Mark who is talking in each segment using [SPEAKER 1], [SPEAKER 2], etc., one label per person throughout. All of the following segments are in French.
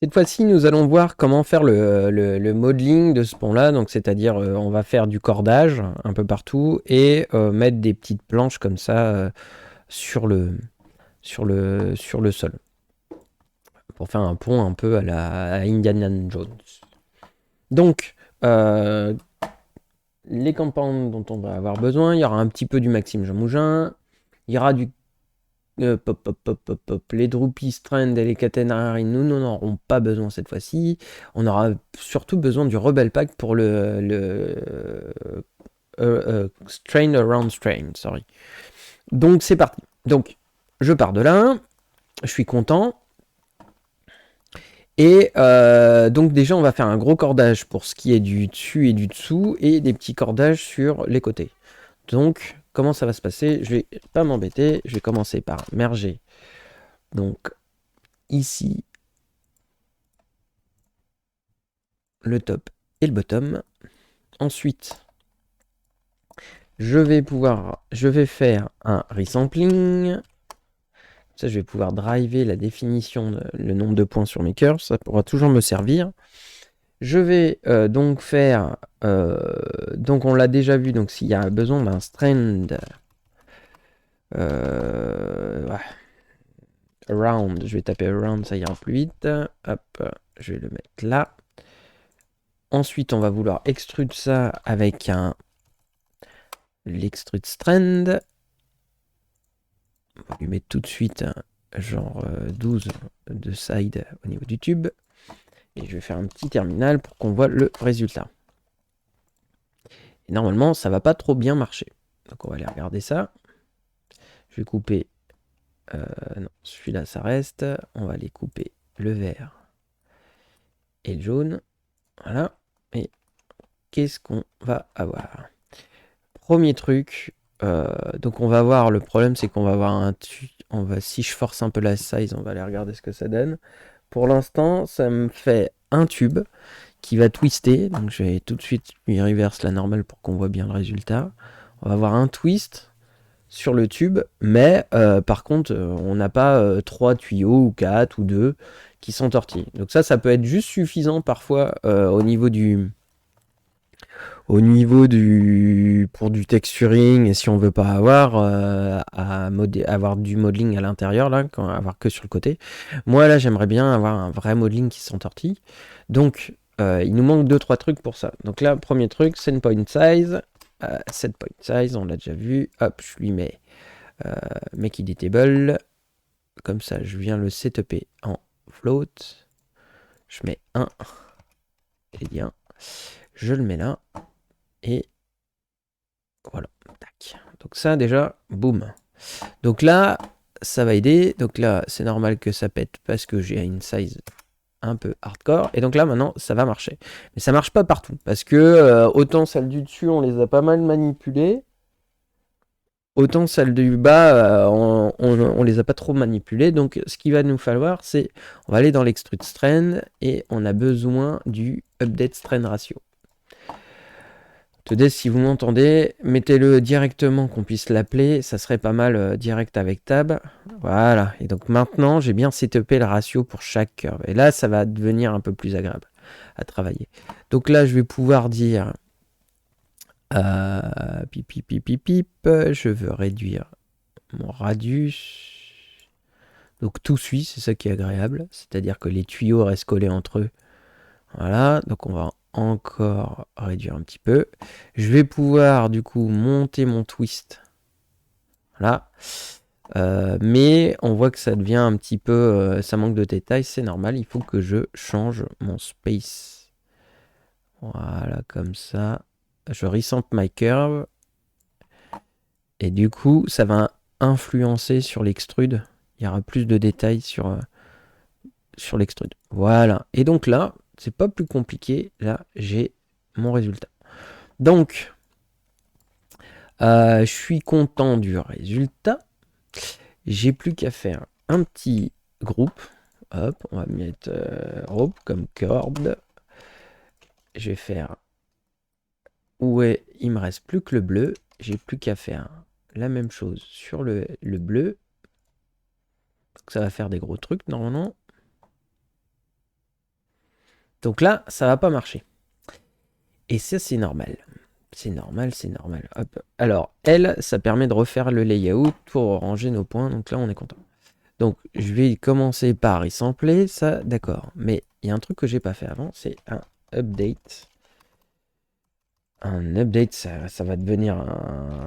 [SPEAKER 1] Cette fois-ci, nous allons voir comment faire le modeling de ce pont-là. Donc, c'est-à-dire, on va faire du cordage un peu partout et mettre des petites planches comme ça sur le sol pour faire un pont un peu à Indiana Jones. Donc, euh, les compounds dont on va avoir besoin, il y aura un petit peu du Maxime Jean Mougin, il y aura du les Droopy Strand et les Catenary, nous n'en aurons pas besoin cette fois-ci. On aura surtout besoin du Rebel Pack pour Strain Around Strain, sorry. Donc c'est parti. Donc je pars de là, je suis content. Et donc déjà on va faire un gros cordage pour ce qui est du dessus et du dessous et des petits cordages sur les côtés. Donc comment ça va se passer? Je vais pas m'embêter, je vais commencer par merger. Donc ici le top et le bottom. Ensuite, je vais faire un resampling. Ça, je vais pouvoir driver la définition, le nombre de points sur mes curves. Ça pourra toujours me servir. Je vais donc faire, donc on l'a déjà vu, donc s'il y a besoin d'un strand ouais, around, je vais taper around, ça ira plus vite. Hop, je vais le mettre là. Ensuite, on va vouloir extrude ça avec l'extrude strand. On va lui mettre tout de suite genre 12 de side au niveau du tube. Et je vais faire un petit terminal pour qu'on voit le résultat. Et normalement, ça va pas trop bien marcher. Donc on va aller regarder ça. Je vais couper... non, celui-là, ça reste. On va aller couper le vert et le jaune. Voilà. Et qu'est-ce qu'on va avoir? Premier truc. Donc on va voir, le problème c'est qu'on va avoir si je force un peu la size, on va aller regarder ce que ça donne. Pour l'instant, ça me fait un tube qui va twister. Donc je vais tout de suite lui reverse la normale pour qu'on voit bien le résultat. On va avoir un twist sur le tube, mais par contre, on n'a pas 3 tuyaux ou 4 ou 2 qui sont tortillés. Donc ça peut être juste suffisant parfois pour du texturing, et si on veut pas avoir avoir du modeling à l'intérieur là, avoir que sur le côté. Moi là, j'aimerais bien avoir un vrai modeling qui s'entortille. Donc il nous manque 2-3 trucs pour ça. Donc là, premier truc, set point size. Set point size, on l'a déjà vu. Hop, je lui mets make editable. Comme ça, je viens le setuper en float. Je mets 1 et bien. Je le mets là. Et voilà. Tac. Donc ça déjà, boum. Donc là, ça va aider. Donc là, c'est normal que ça pète parce que j'ai une size un peu hardcore. Et donc là, maintenant, ça va marcher. Mais ça marche pas partout. Parce que autant celles du dessus, on les a pas mal manipulées. Autant celles du bas, on les a pas trop manipulées. Donc ce qu'il va nous falloir, c'est... On va aller dans l'extrude strand et on a besoin du update strand ratio. Today, si vous m'entendez, mettez-le directement qu'on puisse l'appeler. Ça serait pas mal direct avec tab. Voilà. Et donc maintenant, j'ai bien setupé le ratio pour chaque curve. Et là, ça va devenir un peu plus agréable à travailler. Donc là, je vais pouvoir dire... pip, pip, pip, pip, pip, je veux réduire mon radius. Donc tout suit, c'est ça qui est agréable. C'est-à-dire que les tuyaux restent collés entre eux. Voilà, donc on va encore réduire un petit peu. Je vais pouvoir du coup monter mon twist. Voilà. Mais on voit que ça devient un petit peu... ça manque de détails, c'est normal. Il faut que je change mon space. Voilà, comme ça. Je restamp my curve. Et du coup, ça va influencer sur l'extrude. Il y aura plus de détails sur l'extrude. Voilà. Et donc là, c'est pas plus compliqué. Là, j'ai mon résultat. Donc, je suis content du résultat. J'ai plus qu'à faire un petit groupe. Hop, on va mettre groupe comme corde. Je vais faire... Ouais, il me reste plus que le bleu. J'ai plus qu'à faire la même chose sur le bleu. Donc ça va faire des gros trucs normalement. Donc là, ça va pas marcher. Et ça, c'est normal. C'est normal, c'est normal. Hop. Alors, elle, ça permet de refaire le layout pour ranger nos points. Donc là, on est content. Donc, je vais commencer par y sampler, ça, d'accord. Mais il y a un truc que j'ai pas fait avant, c'est un update. Un update, ça va devenir un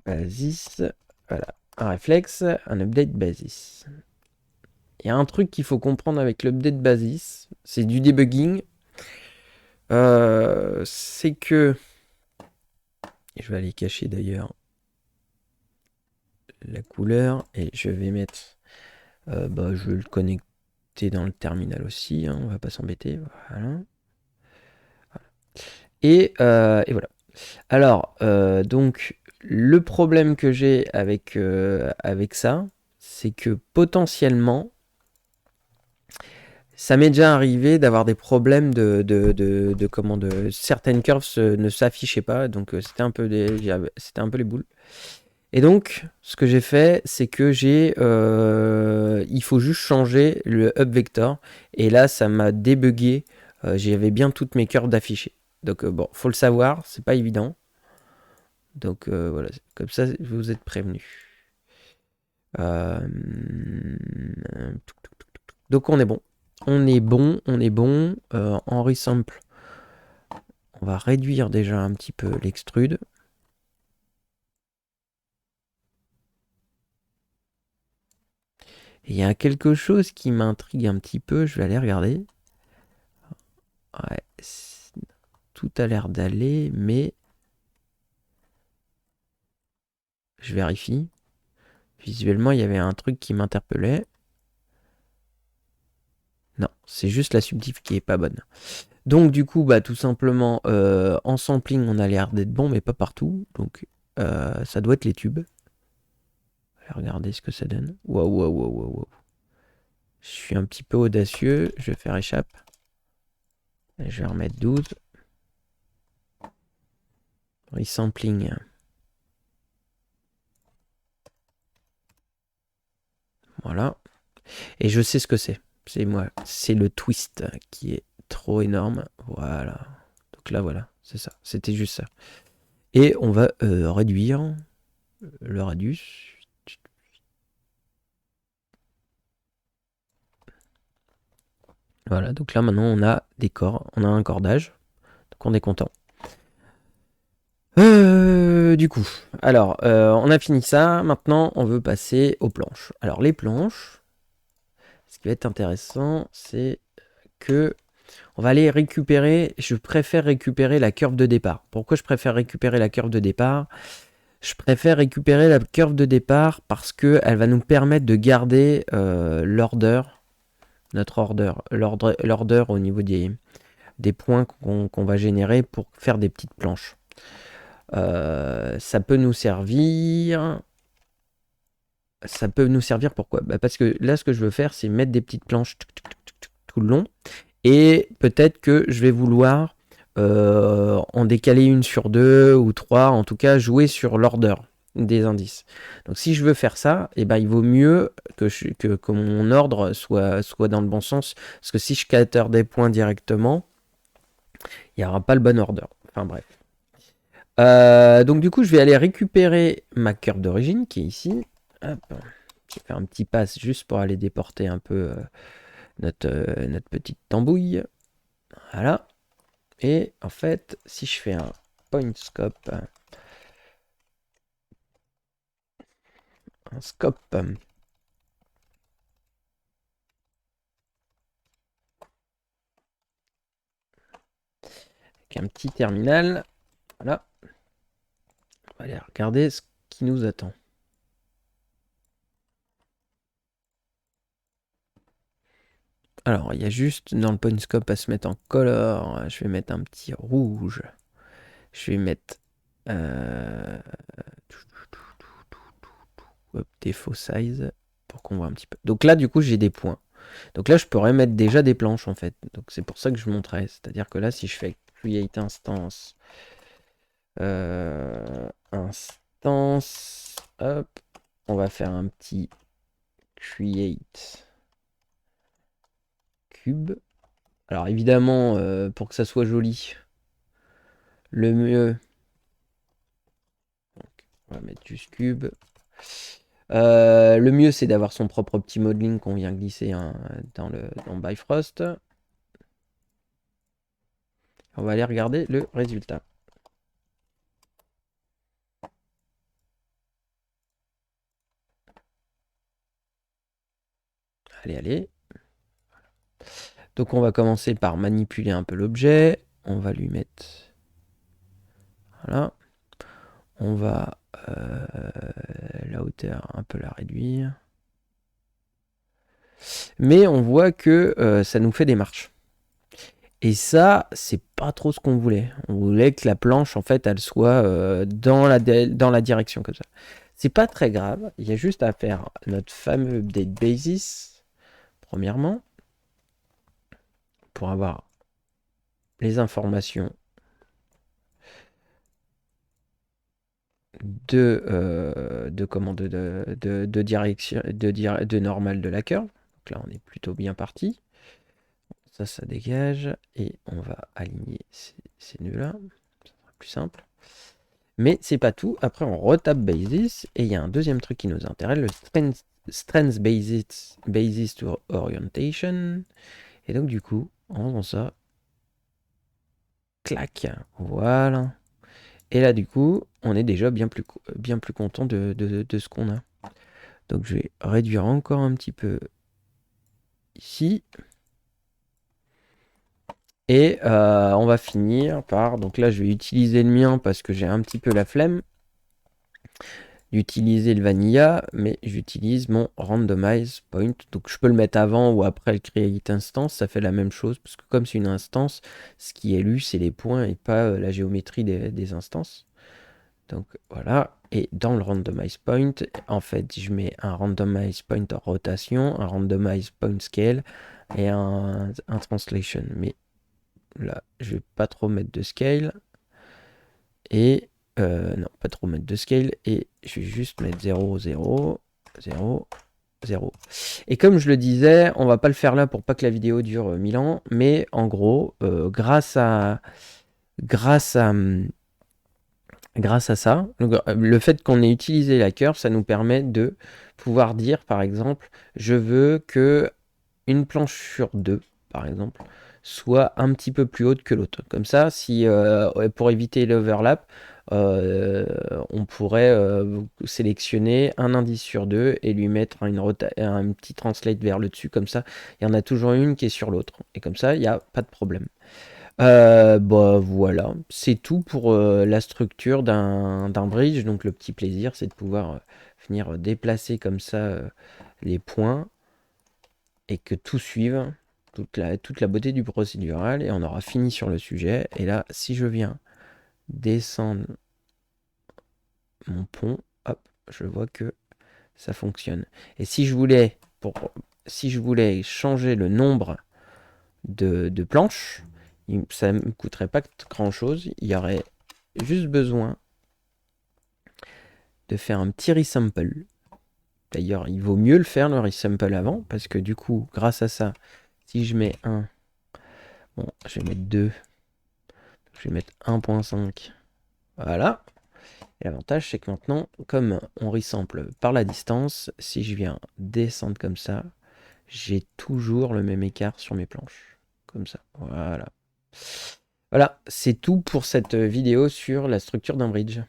[SPEAKER 1] basis. Voilà. Un réflexe, un update basis. Il y a un truc qu'il faut comprendre avec l'update basis, c'est du debugging. C'est que... Je vais aller cacher d'ailleurs la couleur et je vais mettre... je vais le connecter dans le terminal aussi, hein, on va pas s'embêter. Voilà. Et voilà. Alors, donc, le problème que j'ai avec ça, c'est que potentiellement, ça m'est déjà arrivé d'avoir des problèmes de certaines curves ne s'affichaient pas, donc c'était un peu les boules. Et donc, ce que j'ai fait, c'est que il faut juste changer le up vector, et là, ça m'a débugué. J'avais bien toutes mes curves d'affichées. Donc bon, faut le savoir, c'est pas évident. Donc voilà, comme ça, vous êtes prévenus. Euh, Donc on est bon. On est bon, on est bon. En resample, on va réduire déjà un petit peu l'extrude. Il y a quelque chose qui m'intrigue un petit peu, je vais aller regarder. Ouais, tout a l'air d'aller, mais je vérifie. Visuellement, il y avait un truc qui m'interpellait. Non, c'est juste la subdiff qui est pas bonne. Donc du coup, bah tout simplement, en sampling, on a l'air d'être bon, mais pas partout. Donc ça doit être les tubes. Allez regarder ce que ça donne. Waouh, waouh, waouh, waouh. Je suis un petit peu audacieux. Je vais faire échappe. Et je vais remettre 12. Resampling. Voilà. Et je sais ce que c'est. C'est moi. C'est le twist qui est trop énorme. Voilà. Donc là, voilà. C'est ça. C'était juste ça. Et on va réduire le radius. Voilà. Donc là, maintenant, on a des corps. On a un cordage. Donc on est content. Du coup, alors, on a fini ça. Maintenant, on veut passer aux planches. Alors, les planches, ce qui va être intéressant, c'est que on va aller récupérer. Je préfère récupérer la curve de départ. Pourquoi je préfère récupérer la curve de départ? Je préfère récupérer la curve de départ parce que elle va nous permettre de garder notre l'order au niveau des points qu'on va générer pour faire des petites planches. Ça peut nous servir. Ça peut nous servir pourquoi? Parce que là, ce que je veux faire, c'est mettre des petites planches tout le long. Et peut-être que je vais vouloir en décaler une sur 2 ou 3, en tout cas jouer sur l'order des indices. Donc si je veux faire ça, eh ben, il vaut mieux que mon ordre soit dans le bon sens. Parce que si je cater des points directement, il n'y aura pas le bon order. Enfin bref. Donc du coup, je vais aller récupérer ma curve d'origine qui est ici. Hop. Je vais faire un petit pass juste pour aller déporter un peu notre petite tambouille. Voilà. Et en fait, si je fais un point scope, un scope avec un petit terminal, voilà. On va aller regarder ce qui nous attend. Alors, il y a juste dans le point scope à se mettre en color. Je vais mettre un petit rouge. Je vais mettre défaut size pour qu'on voit un petit peu. Donc là, du coup, j'ai des points. Donc là, je pourrais mettre déjà des planches en fait. Donc c'est pour ça que je montrais. C'est-à-dire que là, si je fais create instance, instance, hop, on va faire un petit create cube. Alors évidemment, pour que ça soit joli, le mieux... Donc, on va mettre juste cube. Le mieux, c'est d'avoir son propre petit modeling qu'on vient glisser hein, dans Bifrost. On va aller regarder le résultat. Allez, allez. Donc on va commencer par manipuler un peu l'objet. On va lui mettre... Voilà. On va la hauteur un peu la réduire. Mais on voit que ça nous fait des marches. Et ça, c'est pas trop ce qu'on voulait. On voulait que la planche, en fait, elle soit dans la direction comme ça. C'est pas très grave. Il y a juste à faire notre fameux update basis, premièrement, pour avoir les informations de direction, de normal de la curve. Donc là, on est plutôt bien parti. Ça dégage. Et on va aligner ces nœuds-là. Ça sera plus simple. Mais c'est pas tout. Après, on retape Basis. Et il y a un deuxième truc qui nous intéresse, le Strength Basis to Orientation. Et donc, du coup, en faisant ça, clac, voilà. Et là, du coup, on est déjà bien plus content de ce qu'on a. Donc, je vais réduire encore un petit peu ici. Et on va finir par... Donc là, je vais utiliser le mien parce que j'ai un petit peu la flemme d'utiliser le vanilla, mais j'utilise mon randomize point. Donc je peux le mettre avant ou après le create instance, ça fait la même chose, parce que comme c'est une instance, ce qui est lu, c'est les points et pas la géométrie des instances. Donc voilà, et dans le randomize point, en fait, je mets un randomize point en rotation, un randomize point scale et un translation. Mais là, je vais pas trop mettre de scale. Et non, pas trop mettre de scale. Et je vais juste mettre 0, 0, 0, 0. Et comme je le disais, on va pas le faire là pour pas que la vidéo dure 1000 ans. Mais en gros, grâce à ça, le fait qu'on ait utilisé la curve, ça nous permet de pouvoir dire, par exemple, je veux que une planche sur deux, par exemple, soit un petit peu plus haute que l'autre. Comme ça, si pour éviter l'overlap, on pourrait sélectionner un indice sur deux et lui mettre un petit translate vers le dessus. Comme ça, il y en a toujours une qui est sur l'autre. Et comme ça, il n'y a pas de problème. Bah voilà, c'est tout pour la structure d'un bridge. Donc le petit plaisir, c'est de pouvoir venir déplacer comme ça les points et que tout suive, toute la beauté du procédural, et on aura fini sur le sujet. Et là, si je viens descendre mon pont, hop, je vois que ça fonctionne. Et si je voulais, changer le nombre de planches, ça ne me coûterait pas grand chose. Il y aurait juste besoin de faire un petit resample. D'ailleurs, il vaut mieux le faire le resample avant, parce que du coup, grâce à ça, si je mets un, bon, je vais mettre 2, je vais mettre 1.5, voilà. Et l'avantage, c'est que maintenant, comme on resample par la distance, si je viens descendre comme ça, j'ai toujours le même écart sur mes planches. Comme ça, voilà. Voilà, c'est tout pour cette vidéo sur la structure d'un bridge.